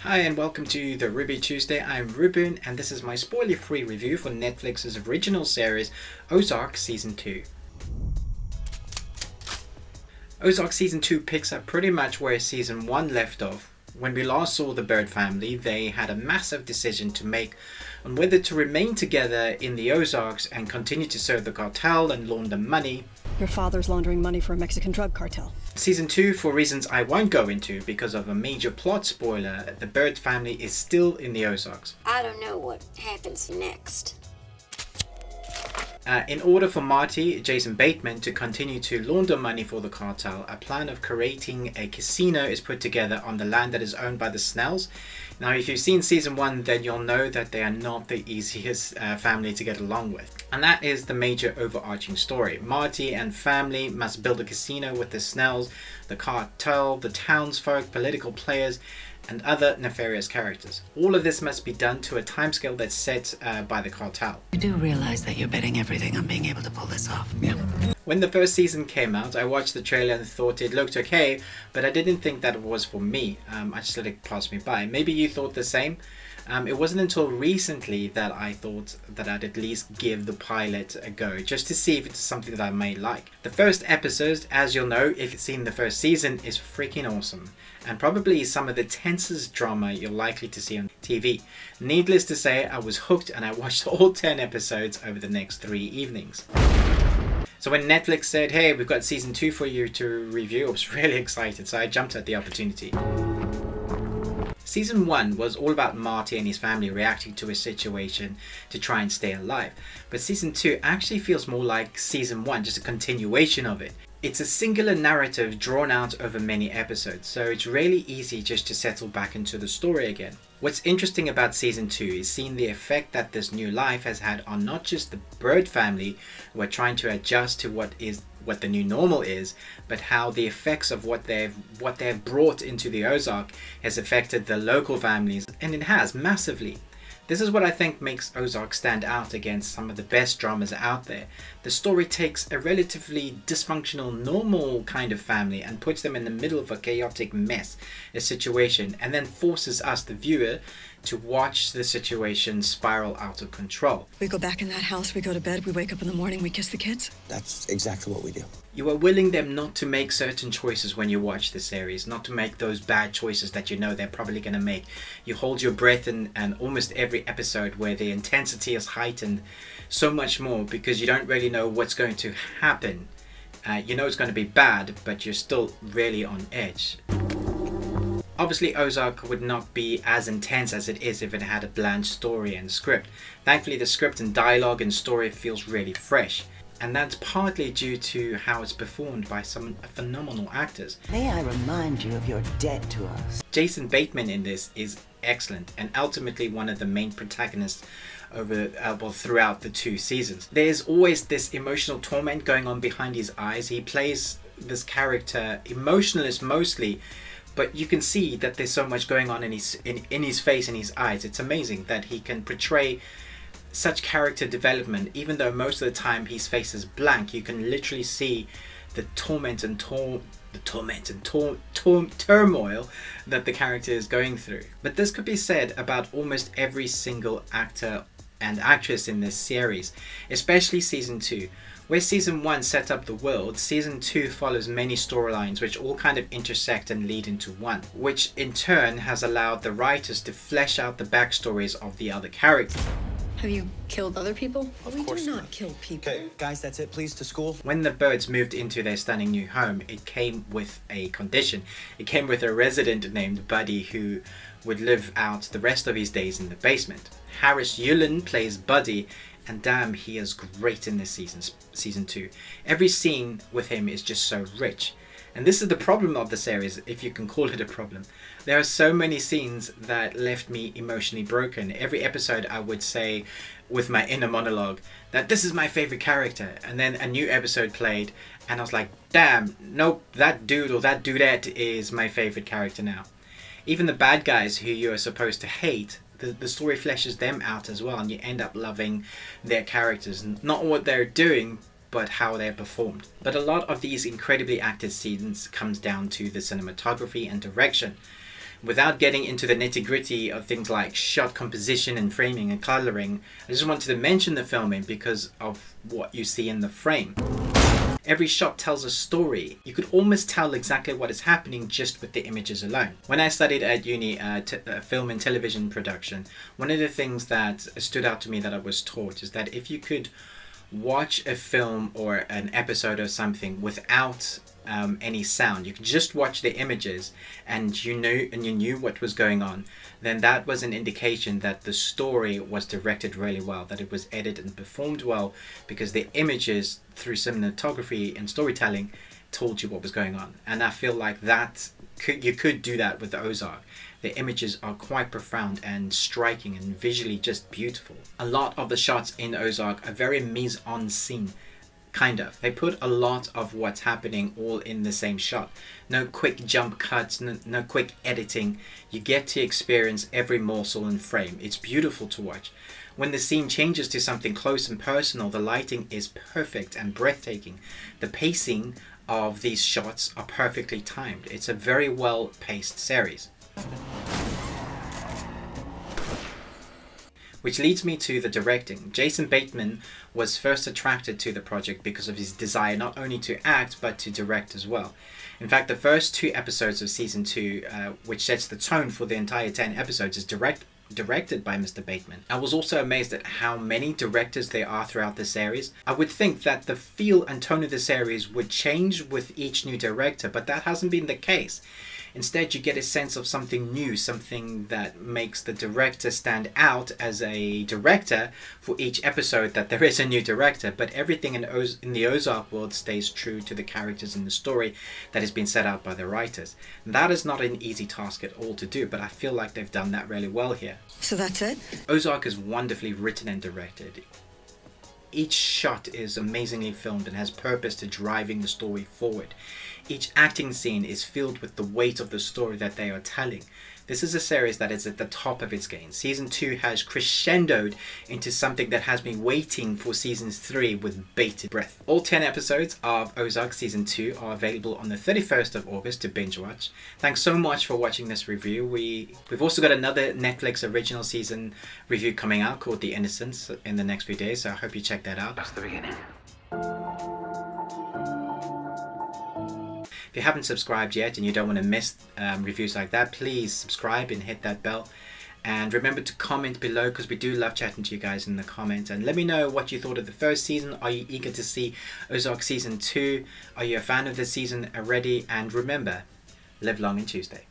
Hi and welcome to the Ruby Tuesday. I'm Ruben and this is my spoiler-free review for Netflix's original series Ozark Season 2. Ozark Season 2 picks up pretty much where Season 1 left off. When we last saw the Bird family, they had a massive decision to make on whether to remain together in the Ozarks and continue to serve the cartel and launder money. Your father's laundering money for a Mexican drug cartel. Season 2, for reasons I won't go into because of a major plot spoiler, the Bird family is still in the Ozarks. I don't know what happens next. In order for Marty, Jason Bateman, to continue to launder money for the cartel, a plan of creating a casino is put together on the land that is owned by the Snells. Now, if you've seen Season 1, then you'll know that they are not the easiest family to get along with. And that is the major overarching story. Marty and family must build a casino with the Snells, the cartel, the townsfolk, political players, and other nefarious characters. All of this must be done to a timescale that's set by the cartel. You do realize that you're betting everything on being able to pull this off? Yeah. When the first season came out, I watched the trailer and thought it looked okay, but I didn't think that it was for me. I just let it pass me by. Maybe you thought the same. It wasn't until recently that I thought that I'd at least give the pilot a go, just to see if it's something that I may like. The first episode, as you'll know if you've seen the first season, is freaking awesome, and probably some of the tensest drama you're likely to see on TV. Needless to say, I was hooked and I watched all 10 episodes over the next 3 evenings. So when Netflix said, hey, we've got Season 2 for you to review, I was really excited, so I jumped at the opportunity. Season 1 was all about Marty and his family reacting to a situation to try and stay alive. But Season 2 actually feels more like Season 1, just a continuation of it. It's a singular narrative drawn out over many episodes, so it's really easy just to settle back into the story again. What's interesting about Season 2 is seeing the effect that this new life has had on not just the Bird family, who are trying to adjust to what the new normal is, but how the effects of what they've brought into the Ozark has affected the local families, and it has massively. This is what I think makes Ozark stand out against some of the best dramas out there. The story takes a relatively dysfunctional, normal kind of family and puts them in the middle of a chaotic mess, a situation, and then forces us, the viewer, to watch the situation spiral out of control. We go back in that house, we go to bed, we wake up in the morning, we kiss the kids. That's exactly what we do. You are willing them not to make certain choices when you watch the series, not to make those bad choices that you know they're probably going to make. You hold your breath in almost every episode where the intensity is heightened so much more because you don't really know what's going to happen. You know it's going to be bad, but you're still really on edge. Obviously, Ozark would not be as intense as it is if it had a bland story and script. Thankfully, the script and dialogue and story feels really fresh. And that's partly due to how it's performed by some phenomenal actors. May I remind you of your debt to us? Jason Bateman in this is excellent and ultimately one of the main protagonists throughout the 2 seasons. There's always this emotional torment going on behind his eyes. He plays this character emotionless mostly, but you can see that there's so much going on in his face and his eyes. It's amazing that he can portray such character development, even though most of the time his face is blank. You can literally see the torment and turmoil that the character is going through. But this could be said about almost every single actor and actress in this series, especially Season 2. Where Season 1 set up the world, Season 2 follows many storylines which all kind of intersect and lead into one, which in turn has allowed the writers to flesh out the backstories of the other characters. Have you killed other people? Of course do not kill people. Okay, guys, that's it. Please, to school. When the Birds moved into their stunning new home, it came with a condition. It came with a resident named Buddy who would live out the rest of his days in the basement. Harris Yulin plays Buddy, and damn, he is great in this season 2. Every scene with him is just so rich. And this is the problem of the series, if you can call it a problem. There are so many scenes that left me emotionally broken. Every episode I would say with my inner monologue that this is my favorite character, and then a new episode played and I was like, damn, nope, that dude or that dudette is my favorite character now. Even the bad guys who you're supposed to hate, the story fleshes them out as well, and you end up loving their characters, not what they're doing, but how they're performed. But a lot of these incredibly acted scenes comes down to the cinematography and direction. Without getting into the nitty-gritty of things like shot composition and framing and coloring, I just wanted to mention the filming because of what you see in the frame. Every shot tells a story. You could almost tell exactly what is happening just with the images alone. When I studied at uni film and television production, one of the things that stood out to me that I was taught is that if you could watch a film or an episode of something without any sound, you could just watch the images and you knew what was going on, then that was an indication that the story was directed really well, that it was edited and performed well, because the images through cinematography and storytelling told you what was going on. And I feel like you could do that with the Ozark. The images are quite profound and striking and visually just beautiful. A lot of the shots in Ozark are very mise-en-scene, kind of. They put a lot of what's happening all in the same shot. No quick jump cuts, no quick editing. You get to experience every morsel and frame. It's beautiful to watch. When the scene changes to something close and personal, the lighting is perfect and breathtaking. The pacing of these shots are perfectly timed. It's a very well paced series. Which leads me to the directing. Jason Bateman was first attracted to the project because of his desire not only to act but to direct as well. In fact, the first 2 episodes of season 2, which sets the tone for the entire 10 episodes, is directed by Mr. Bateman. I was also amazed at how many directors there are throughout the series. I would think that the feel and tone of the series would change with each new director, but that hasn't been the case. Instead, you get a sense of something new, something that makes the director stand out as a director for each episode, that there is a new director, but everything in the Ozark world stays true to the characters in the story that has been set out by the writers. And that is not an easy task at all to do, but I feel like they've done that really well here. So that's it? Ozark is wonderfully written and directed. Each shot is amazingly filmed and has purpose to driving the story forward. Each acting scene is filled with the weight of the story that they are telling. This is a series that is at the top of its game. Season 2 has crescendoed into something that has been waiting for Season 3 with bated breath. All 10 episodes of Ozark Season 2 are available on the 31st of August to binge watch. Thanks so much for watching this review. We've also got another Netflix original season review coming out called The Innocents in the next few days, so I hope you check that out. That's the beginning. If you haven't subscribed yet and you don't want to miss reviews like that, please subscribe and hit that bell. And remember to comment below, because we do love chatting to you guys in the comments. And let me know what you thought of the first season. Are you eager to see Ozark Season 2? Are you a fan of the season already? And remember, live long and Tuesday.